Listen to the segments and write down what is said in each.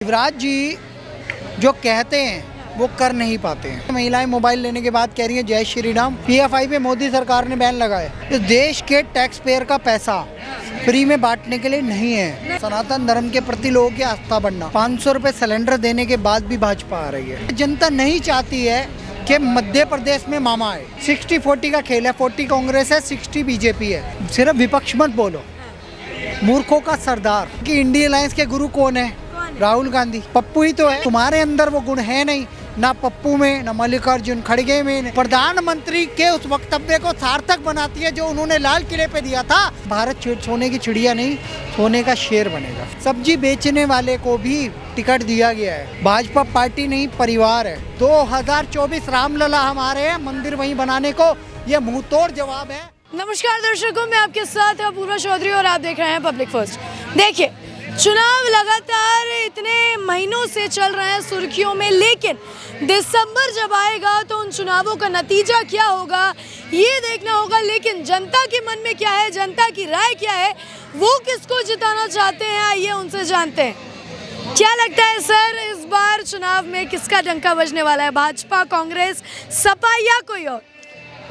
शिवराज जी जो कहते हैं वो कर नहीं पाते हैं। महिलाएं मोबाइल लेने के बाद कह रही हैं जय श्री राम। पीएफआई पे मोदी सरकार ने बैन लगाया। इस देश के टैक्स पेयर का पैसा फ्री में बांटने के लिए नहीं है। सनातन धर्म के प्रति लोगों की आस्था बढ़ना। 500 रुपए सिलेंडर देने के बाद भी भाजपा आ रही है। जनता नहीं चाहती है कि मध्य प्रदेश में मामा आए। 60-40 का खेल है। 40 कांग्रेस है, 60 बीजेपी है। सिर्फ विपक्ष मत बोलो। मूर्खों का सरदार कि इंडिया अलायंस के गुरु कौन है? राहुल गांधी। पप्पू ही तो है। तुम्हारे अंदर वो गुण है नहीं, ना पप्पू में, ना मल्लिकार्जुन खड़गे में। प्रधानमंत्री के उस वक्तव्य को सार्थक बनाती है जो उन्होंने लाल किले पे दिया था। भारत सोने की चिड़िया नहीं, सोने का शेर बनेगा। सब्जी बेचने वाले को भी टिकट दिया गया है। भाजपा पार्टी नहीं, परिवार है। 2024 रामलला हमारे हैं, मंदिर वहीं बनाने को ये मुंह तोड़ जवाब है। नमस्कार दर्शकों, मैं आपके साथ अपूर्वा चौधरी और आप देख रहे हैं पब्लिक फर्स्ट। देखिए, चुनाव लगातार इतने महीनों से चल रहे हैं सुर्खियों में, लेकिन दिसंबर जब आएगा तो उन चुनावों का नतीजा क्या होगा ये देखना होगा। लेकिन जनता के मन में क्या है, जनता की राय क्या है, वो किसको जिताना चाहते हैं, आइए उनसे जानते हैं। क्या लगता है सर, इस बार चुनाव में किसका डंका बजने वाला है? भाजपा, कांग्रेस, सपा या कोई और?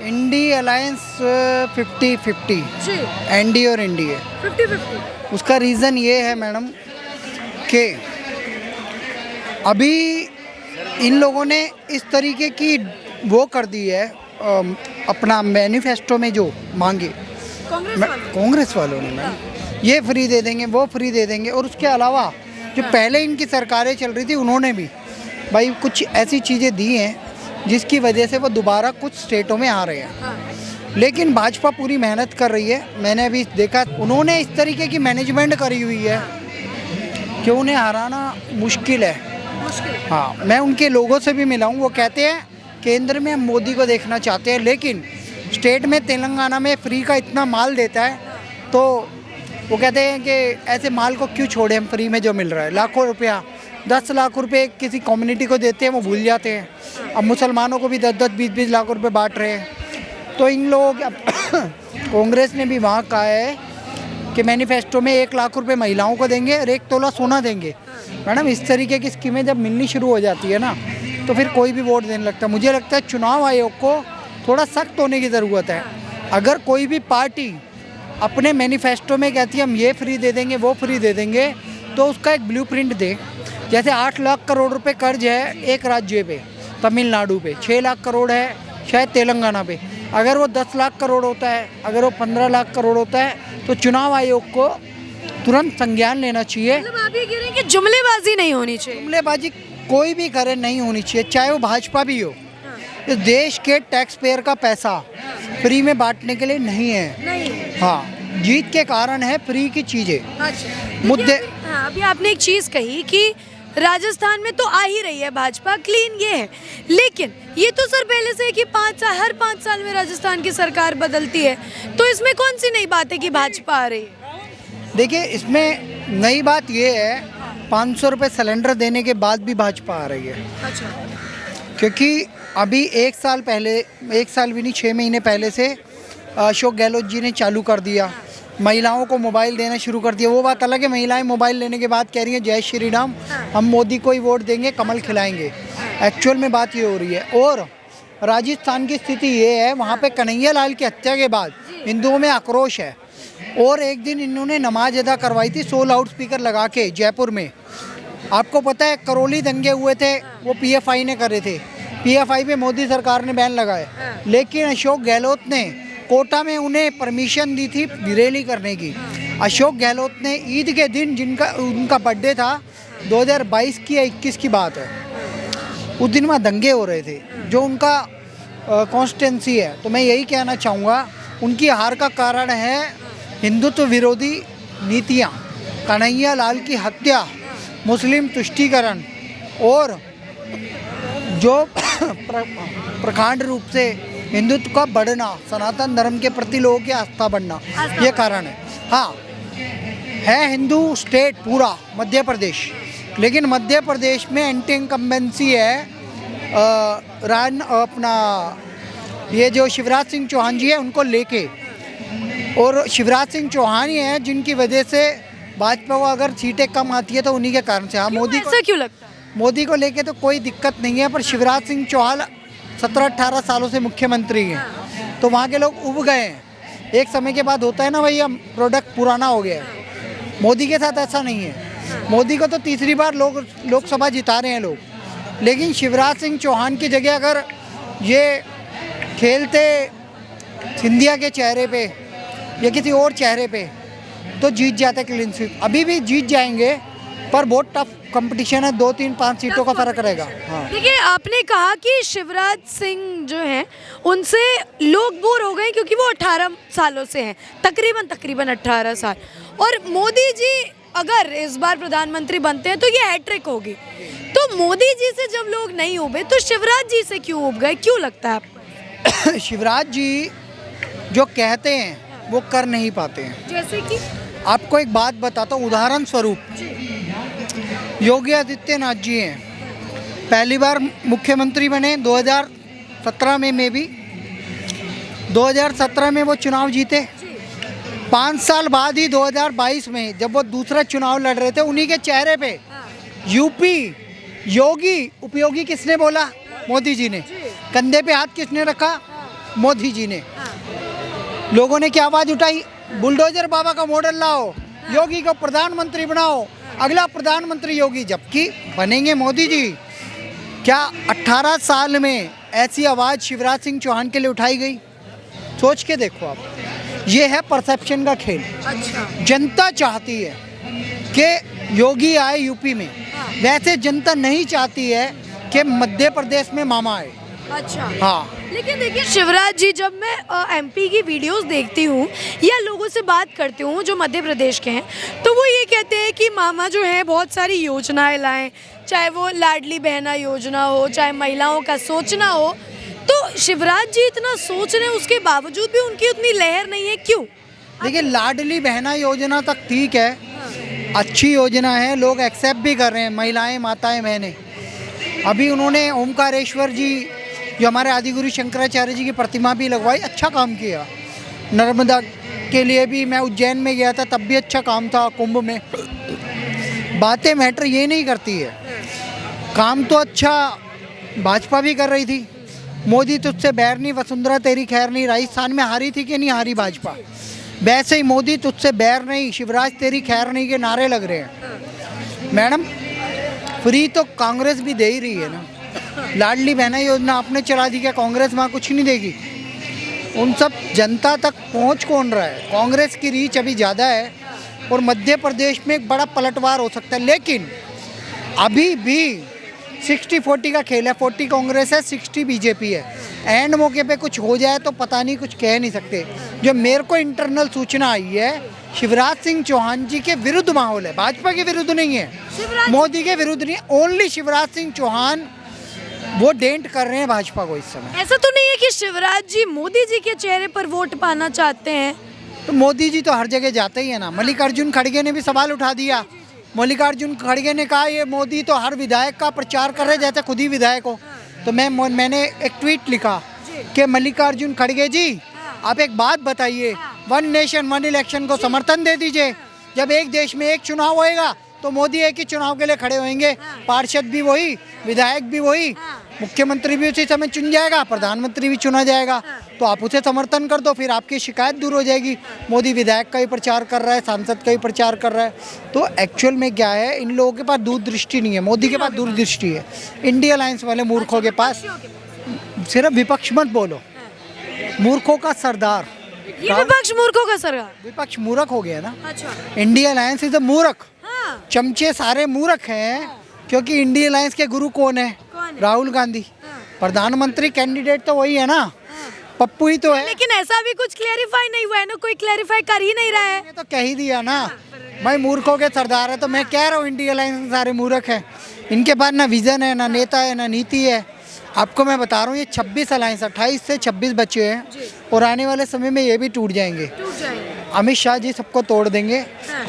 इंडिया अलायंस 50-50 जी, एनडी और एनडीए 50-50। उसका रीज़न ये है मैडम कि अभी इन लोगों ने इस तरीके की वो कर दी है अपना मैनिफेस्टो में जो मांगे कांग्रेस वालों ने मैडम, ये फ्री दे देंगे, वो फ्री दे देंगे। और उसके अलावा जो पहले इनकी सरकारें चल रही थी उन्होंने भी भाई कुछ ऐसी चीज़ें दी हैं जिसकी वजह से वो दोबारा कुछ स्टेटों में आ रहे हैं। लेकिन भाजपा पूरी मेहनत कर रही है। मैंने अभी देखा उन्होंने इस तरीके की मैनेजमेंट करी हुई है कि उन्हें हराना मुश्किल है। हाँ, मैं उनके लोगों से भी मिला हूँ। वो कहते हैं केंद्र में हम मोदी को देखना चाहते हैं, लेकिन स्टेट में तेलंगाना में फ्री का इतना माल देता है तो वो कहते हैं कि ऐसे माल को क्यों छोड़े हम, फ्री में जो मिल रहा है। लाखों रुपया, 10 लाख रुपए किसी कम्युनिटी को देते हैं, वो भूल जाते हैं। अब मुसलमानों को भी 10-10, 20-20 लाख रुपए बांट रहे हैं। तो इन लोगों कांग्रेस ने भी वहाँ कहा है कि मैनिफेस्टो में 1 लाख रुपए महिलाओं को देंगे और 1 तोला सोना देंगे। मैडम, इस तरीके की स्कीमें जब मिलनी शुरू हो जाती है ना तो फिर कोई भी वोट देने लगता है। मुझे लगता है चुनाव आयोग को थोड़ा सख्त होने की ज़रूरत है। अगर कोई भी पार्टी अपने मैनिफेस्टो में कहती है हम ये फ्री दे देंगे, वो फ्री दे देंगे, तो उसका एक ब्लूप्रिंट दे। जैसे 8 लाख करोड़ रुपए कर्ज है एक राज्य पे, तमिलनाडु पे, 6 लाख करोड़ है शायद तेलंगाना पे। अगर वो 10 लाख करोड़ होता है, अगर वो 15 लाख करोड़ होता है, तो चुनाव आयोग को तुरंत संज्ञान लेना चाहिए। मतलब आप ये कह रहे हैं कि जुमलेबाजी नहीं होनी चाहिए? जुमलेबाजी कोई भी करे नहीं होनी चाहिए, चाहे वो भाजपा भी हो। इस देश के टैक्स पेयर का पैसा फ्री में बांटने के लिए नहीं है। नहीं। हाँ, जीत के कारण है फ्री की चीज़ें। अच्छा, मुद्दे। हाँ, अभी आपने एक चीज़ कही कि राजस्थान में तो आ ही रही है भाजपा, क्लीन ये है, लेकिन ये तो सर पहले से है कि हर 5 साल में राजस्थान की सरकार बदलती है, तो इसमें कौन सी नई बात है कि भाजपा आ रही है? देखिए, इसमें नई बात ये है 500 रुपये सिलेंडर देने के बाद भी भाजपा आ रही है। अच्छा। क्योंकि अभी 1 साल पहले, 1 साल भी नहीं, 6 महीने पहले से अशोक गहलोत जी ने चालू कर दिया, महिलाओं को मोबाइल देना शुरू कर दिया। वो बात अलग है, महिलाएं मोबाइल लेने के बाद कह रही हैं जय श्री राम, हम मोदी को ही वोट देंगे, कमल खिलाएंगे। एक्चुअल में बात ये हो रही है। और राजस्थान की स्थिति ये है, वहाँ पे कन्हैया लाल की हत्या के बाद हिंदुओं में आक्रोश है। और एक दिन इन्होंने नमाज अदा करवाई थी 100 लाउड स्पीकर लगा के जयपुर में। आपको पता है करौली दंगे हुए थे, वो पीएफआई ने करे थे। पीएफआई पे मोदी सरकार ने बैन लगाया, लेकिन अशोक गहलोत ने कोटा में उन्हें परमिशन दी थी रैली करने की। अशोक गहलोत ने ईद के दिन, जिनका उनका बर्थडे था 2022 की या 21 की बात है, उस दिन वहाँ दंगे हो रहे थे जो उनका कॉन्स्टिट्यूंसी है। तो मैं यही कहना चाहूँगा, उनकी हार का कारण है हिंदुत्व विरोधी नीतियाँ, कन्हैया लाल की हत्या, मुस्लिम तुष्टीकरण और जो प्रखंड रूप से हिंदुत्व का बढ़ना, सनातन धर्म के प्रति लोगों की आस्था बढ़ना, ये कारण है। हाँ, है हिंदू स्टेट पूरा मध्य प्रदेश, लेकिन मध्य प्रदेश में एंटी इनकम्बेंसी है अपना ये जो शिवराज सिंह चौहान जी है उनको लेके। और शिवराज सिंह चौहान ही हैं जिनकी वजह से भाजपा को अगर सीटें कम आती है तो उन्हीं के कारण से। हाँ, मोदी को, ऐसा क्यों लगता है? मोदी को लेके तो कोई दिक्कत नहीं है, पर शिवराज सिंह चौहान 17-18 सालों से मुख्यमंत्री हैं, तो वहाँ के लोग उब गए हैं। एक समय के बाद होता है ना भैया, प्रोडक्ट पुराना हो गया है। मोदी के साथ ऐसा नहीं है। मोदी को तो तीसरी बार लोकसभा जिता रहे हैं लोग, लेकिन शिवराज सिंह चौहान की जगह अगर ये खेलते सिंधिया के चेहरे पे या किसी और चेहरे पे तो जीत जाते क्लीन स्वीप। अभी भी जीत जाएंगे, पर बहुत टफ कंपटीशन है, 2, 3, 5 सीटों का फर्क रहेगा। हाँ, देखिए, आपने कहा कि शिवराज सिंह जो हैं उनसे लोग बोर हो गए क्योंकि वो 18 सालों से हैं, तकरीबन 18 साल। और मोदी जी अगर इस बार प्रधानमंत्री बनते हैं तो ये हैट्रिक होगी। तो मोदी जी से जब लोग नहीं उबे तो शिवराज जी से क्यों उब गए, क्यों लगता है आपको? शिवराज जी जो कहते हैं वो कर नहीं पाते हैं। जैसे कि आपको एक बात बताता हूँ, उदाहरण स्वरूप योगी आदित्यनाथ जी हैं, पहली बार मुख्यमंत्री बने 2017 में भी 2017 में वो चुनाव जीते। 5 साल बाद ही 2022 में जब वो दूसरा चुनाव लड़ रहे थे, उन्हीं के चेहरे पे यूपी योगी उपयोगी किसने बोला? मोदी जी ने। कंधे पे हाथ किसने रखा? मोदी जी ने। लोगों ने क्या आवाज़ उठाई? बुलडोजर बाबा का मॉडल लाओ, योगी को प्रधानमंत्री बनाओ, अगला प्रधानमंत्री योगी। जबकि बनेंगे मोदी जी। क्या 18 साल में ऐसी आवाज़ शिवराज सिंह चौहान के लिए उठाई गई? सोच के देखो आप। ये है परसेप्शन का खेल। अच्छा, जनता चाहती है कि योगी आए यूपी में, वैसे जनता नहीं चाहती है कि मध्य प्रदेश में मामा आए। अच्छा, हाँ, लेकिन देखिए शिवराज जी, जब मैं एमपी की वीडियोस देखती हूँ या लोगों से बात करती हूँ जो मध्य प्रदेश के हैं, तो वो ये कहते हैं कि मामा जो है बहुत सारी योजनाएं लाएं, चाहे वो लाडली बहना योजना हो, चाहे महिलाओं का सोचना हो। तो शिवराज जी इतना सोच रहे हैं, उसके बावजूद भी उनकी उतनी लहर नहीं है, क्यों? देखिए लाडली बहना योजना तक ठीक है, अच्छी योजना है, लोग एक्सेप्ट भी कर रहे हैं, महिलाएं, माताएं, बहनें। अभी उन्होंने ओमकारेश्वर जी जो हमारे आदिगुरु शंकराचार्य जी की प्रतिमा भी लगवाई, अच्छा काम किया। नर्मदा के लिए भी मैं उज्जैन में गया था, तब भी अच्छा काम था। कुंभ में बातें मैटर ये नहीं करती है, काम तो अच्छा भाजपा भी कर रही थी। मोदी तुझसे बैर नहीं, वसुंधरा तेरी खैर नहीं, राजस्थान में हारी थी कि नहीं हारी भाजपा, वैसे ही मोदी तुझसे बैर नहीं, शिवराज तेरी खैर नहीं के नारे लग रहे हैं। मैडम, फ्री तो कांग्रेस भी दे ही रही है ना। लाडली बहना योजना आपने चला दी, क्या कांग्रेस वहाँ कुछ नहीं देगी? उन सब जनता तक पहुँच कौन रहा है? कांग्रेस की रीच अभी ज़्यादा है और मध्य प्रदेश में एक बड़ा पलटवार हो सकता है, लेकिन अभी भी 60-40 का खेल है। 40 कांग्रेस है, 60 बीजेपी है। एंड मौके पे कुछ हो जाए तो पता नहीं, कुछ कह नहीं सकते। जो मेरे को इंटरनल सूचना आई है, शिवराज सिंह चौहान जी के विरुद्ध माहौल है, भाजपा के विरुद्ध नहीं है, मोदी के विरुद्ध नहीं, ओनली शिवराज सिंह चौहान वो डेंट कर रहे हैं भाजपा को इस समय। ऐसा तो नहीं है कि शिवराज जी मोदी जी के चेहरे पर वोट पाना चाहते हैं? तो मोदी जी तो हर जगह जाते ही है ना। मल्लिकार्जुन खड़गे ने भी सवाल उठा दिया। मल्लिकार्जुन खड़गे ने कहा ये मोदी तो हर विधायक का प्रचार कर रहे जैसे खुद ही विधायक हो। तो मैंने एक ट्वीट लिखा कि मल्लिकार्जुन खड़गे जी, आप एक बात बताइए, 1 नेशन 1 इलेक्शन को समर्थन दे दीजिए। जब एक देश में एक चुनाव होएगा तो मोदी एक ही चुनाव के लिए खड़े होंगे, पार्षद भी वही, विधायक भी वही, मुख्यमंत्री भी उसी समय चुन जाएगा, प्रधानमंत्री भी चुना जाएगा। तो आप उसे समर्थन कर दो, फिर आपकी शिकायत दूर हो जाएगी। मोदी विधायक का ही प्रचार कर रहा है, सांसद का ही प्रचार कर रहा है। तो एक्चुअल में क्या है, इन लोगों के पास दूरदृष्टि नहीं है, मोदी के पास दूरदृष्टि है। इंडिया अलायंस वाले मूर्खों के पास, सिर्फ विपक्ष मत बोलो, मूर्खों का सरदार। ये विपक्ष मूर्खों का सरदार? विपक्ष मूर्ख हो गया ना। अच्छा, इंडिया अलायंस इज अ मूर्ख। हाँ। चमचे सारे मूर्ख हैं, क्योंकि इंडिया अलायंस के गुरु कौन है? राहुल गांधी। प्रधानमंत्री कैंडिडेट तो वही है ना, पप्पू ही तो है। लेकिन ऐसा भी कुछ क्लेरिफाई नहीं हुआ है ना, कोई क्लेरिफाई कर ही नहीं रहा है। ये तो कह ही दिया ना, भाई मूर्खों के सरदार है। तो मैं कह रहा हूँ इंडिया अलायंस सारे मूर्ख हैं, इनके पास ना विजन है, ना नेता है, ना नीति है। आपको मैं बता रहा हूँ, ये 26 अलायंस, 28 से 26 बचे हैं और आने वाले समय में ये भी टूट जाएंगे। अमित शाह जी सबको तोड़ देंगे,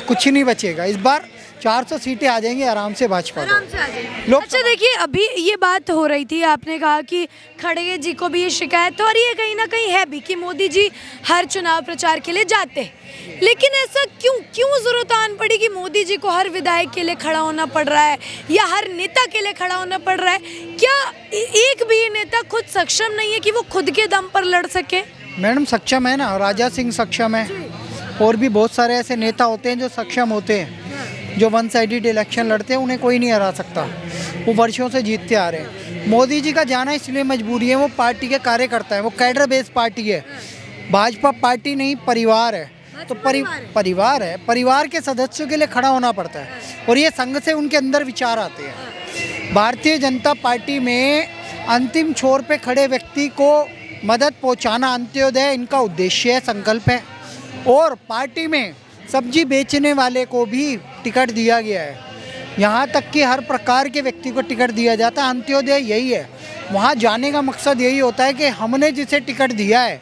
कुछ नहीं बचेगा। इस बार 400 सीटें आ जाएंगी आराम से भाजपा को। आराम से आ जाएगी। लोग अच्छा देखिए, अभी ये बात हो रही थी, आपने कहा कि खड़गे जी को भी ये शिकायत, और ये कहीं ना कहीं है भी कि मोदी जी हर चुनाव प्रचार के लिए जाते हैं, लेकिन ऐसा क्यों जरूरत आन पड़ी कि मोदी जी को हर विधायक के लिए खड़ा होना पड़ रहा है या हर नेता के लिए खड़ा होना पड़ रहा है? क्या एक भी नेता खुद सक्षम नहीं है कि वो खुद के दम पर लड़ सके? मैडम सक्षम है ना, राजा सिंह सक्षम है, और भी बहुत सारे ऐसे नेता होते हैं जो सक्षम होते हैं, जो वन साइडेड इलेक्शन लड़ते हैं, उन्हें कोई नहीं हरा सकता, वो वर्षों से जीतते आ रहे हैं। मोदी जी का जाना इसलिए मजबूरी है, वो पार्टी के कार्यकर्ता है, वो कैडर बेस्ड पार्टी है, भाजपा पार्टी नहीं परिवार है। तो परिवार है, परिवार के सदस्यों के लिए खड़ा होना पड़ता है, और ये संघ से उनके अंदर विचार आते हैं। भारतीय जनता पार्टी में अंतिम छोर पे खड़े व्यक्ति को मदद पहुंचाना, अंत्योदय इनका उद्देश्य है, संकल्प है। और पार्टी में सब्जी बेचने वाले को भी टिकट दिया गया है, यहाँ तक कि हर प्रकार के व्यक्ति को टिकट दिया जाता है। अंत्योदय यही है, वहाँ जाने का मकसद यही होता है कि हमने जिसे टिकट दिया है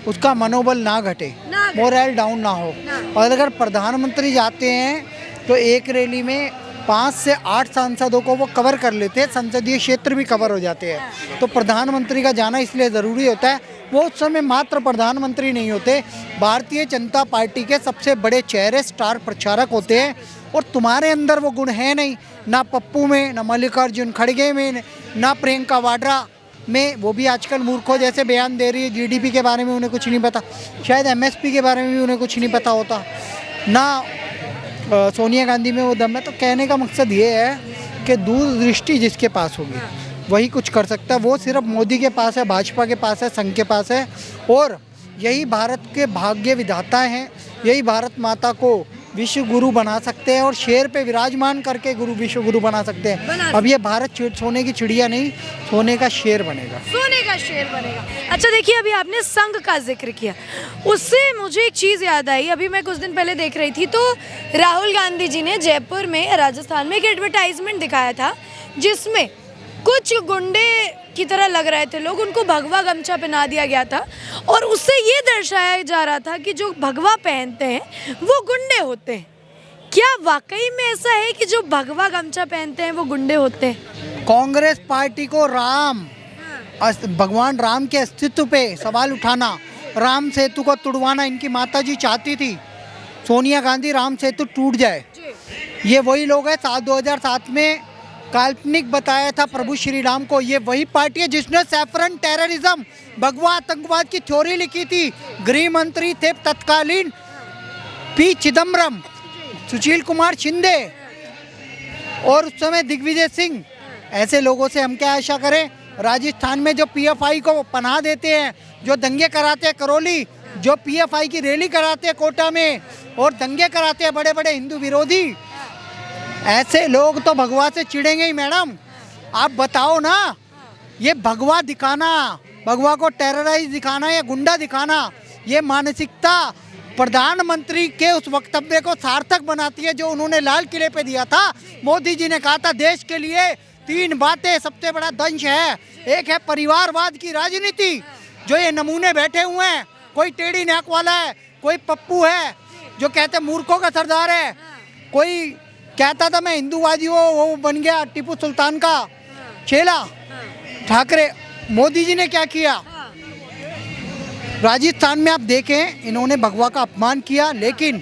उसका मनोबल ना घटे, मोरल डाउन ना हो। और अगर प्रधानमंत्री जाते हैं तो एक रैली में 5 से 8 सांसदों को वो कवर कर लेते हैं, संसदीय क्षेत्र भी कवर हो जाते हैं। तो प्रधानमंत्री का जाना इसलिए ज़रूरी होता है। वो उस समय मात्र प्रधानमंत्री नहीं होते, भारतीय जनता पार्टी के सबसे बड़े चेहरे, स्टार प्रचारक होते हैं। और तुम्हारे अंदर वो गुण है नहीं, ना पप्पू में, ना मल्लिकार्जुन खड़गे में, ना प्रियंका वाड्रा में। वो भी आजकल मूर्खों जैसे बयान दे रही है, जीडीपी के बारे में उन्हें कुछ नहीं पता, शायद एमएसपी के बारे में भी उन्हें कुछ नहीं पता होता, ना सोनिया गांधी में वो दम है। तो कहने का मकसद ये है कि दूरदृष्टि जिसके पास होगी वही कुछ कर सकता है। वो सिर्फ मोदी के पास है, भाजपा के पास है, संघ के पास है। और यही भारत के भाग्य विधाता हैं, यही भारत माता को विश्व गुरु बना सकते हैं, और शेर पे विराजमान करके विश्व गुरु बना सकते हैं। अब ये भारत सोने की चिड़िया नहीं, सोने का शेर बनेगा, सोने का शेर बनेगा। अच्छा देखिए, अभी आपने संघ का जिक्र किया, उससे मुझे एक चीज़ याद आई। अभी मैं कुछ दिन पहले देख रही थी तो राहुल गांधी जी ने जयपुर में, राजस्थान में एक एडवर्टाइजमेंट दिखाया था जिसमें कुछ गुंडे की तरह लग रहे थे लोग, उनको भगवा गमछा पहना दिया गया था, और उससे ये दर्शाया जा रहा था कि जो भगवा पहनते हैं वो गुंडे होते हैं। क्या वाकई में ऐसा है कि जो भगवा गमछा पहनते हैं वो गुंडे होते हैं? कांग्रेस पार्टी को भगवान राम के अस्तित्व पे सवाल उठाना, राम सेतु को तुड़वाना इनकी माताजी चाहती थी। सोनिया गांधी राम सेतु टूट जाए। ये वही लोग हैं 2007 में काल्पनिक बताया था प्रभु श्री राम को। ये वही पार्टी है जिसने सैफरन टेररिज्म, भगवा आतंकवाद की थ्योरी लिखी थी। गृह मंत्री थे तत्कालीन पी चिदम्बरम, सुशील कुमार शिंदे, और उस समय दिग्विजय सिंह। ऐसे लोगों से हम क्या आशा करें? राजस्थान में जो पीएफआई को पनाह देते हैं, जो दंगे कराते हैं करौली, जो पीएफआई की रैली कराते हैं कोटा में और दंगे कराते हैं बड़े बड़े हिंदू विरोधी, ऐसे लोग तो भगवा से चिढ़ेंगे ही मैडम। आप बताओ ना, ये भगवा दिखाना, भगवा को टेरराइज दिखाना या गुंडा दिखाना, ये मानसिकता प्रधानमंत्री के उस वक्तव्य को सार्थक बनाती है जो उन्होंने लाल किले पे दिया था। मोदी जी ने कहा था देश के लिए 3 बातें सबसे बड़ा दंश है। एक है परिवारवाद की राजनीति, जो ये नमूने बैठे हुए हैं, कोई टेढ़ी नाक वाला है, कोई पप्पू है जो कहते मूर्खों का सरदार है, कोई कहता था मैं हिंदूवादी हूँ, वो बन गया टीपू सुल्तान का चेला ठाकरे। मोदी जी ने क्या किया? राजस्थान में आप देखें, इन्होंने भगवा का अपमान किया, लेकिन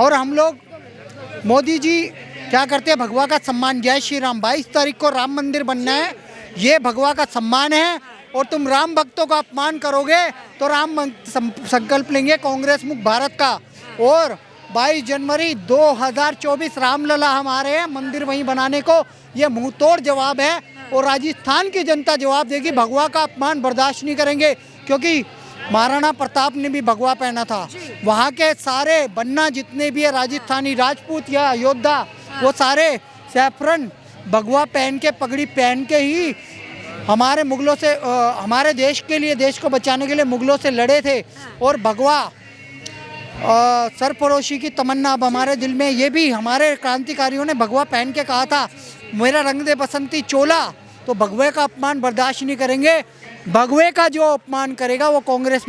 और हम लोग, मोदी जी क्या करते हैं? भगवा का सम्मान। जय श्री राम, 22 तारीख को राम मंदिर बनना है, ये भगवा का सम्मान है। और तुम राम भक्तों का अपमान करोगे तो राम संकल्प लेंगे कांग्रेस मुक्त भारत का। और 22 जनवरी 2024 रामलला हमारे हैं, मंदिर वहीं बनाने को, ये मुंह तोड़ जवाब है। और राजस्थान की जनता जवाब देगी, भगवा का अपमान बर्दाश्त नहीं करेंगे। क्योंकि महाराणा प्रताप ने भी भगवा पहना था। वहाँ के सारे बन्ना जितने भी है राजस्थानी राजपूत या योद्धा, वो सारे सैफरन भगवा पहन के, पगड़ी पहन के ही हमारे मुगलों से, हमारे देश के लिए, देश को बचाने के लिए मुगलों से लड़े थे। और भगवा सरफरोशी की तमन्ना अब हमारे दिल में। ये भी हमारे क्रांतिकारियों ने भगवा पहन के कहा था मेरा रंग दे बसंती चोला। तो भगवे का अपमान बर्दाश्त नहीं करेंगे। भगवे का जो अपमान करेगा वो कांग्रेस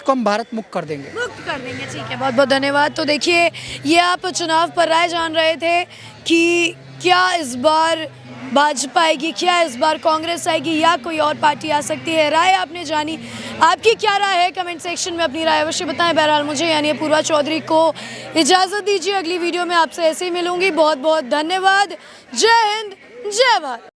को हम भारत मुक्त कर देंगे। मुक्त कर देंगे। ठीक है, बहुत बहुत धन्यवाद। तो देखिए, ये आप चुनाव पर राय जान रहे थे कि क्या इस बार भाजपा आएगी, क्या इस बार कांग्रेस आएगी या कोई और पार्टी आ सकती है। राय आपने जानी, आपकी क्या राय है कमेंट सेक्शन में अपनी राय अवश्य बताएं। बहरहाल मुझे यानी अपूर्वा चौधरी को इजाज़त दीजिए, अगली वीडियो में आपसे ऐसे ही मिलूंगी। बहुत बहुत धन्यवाद। जय हिंद, जय भारत।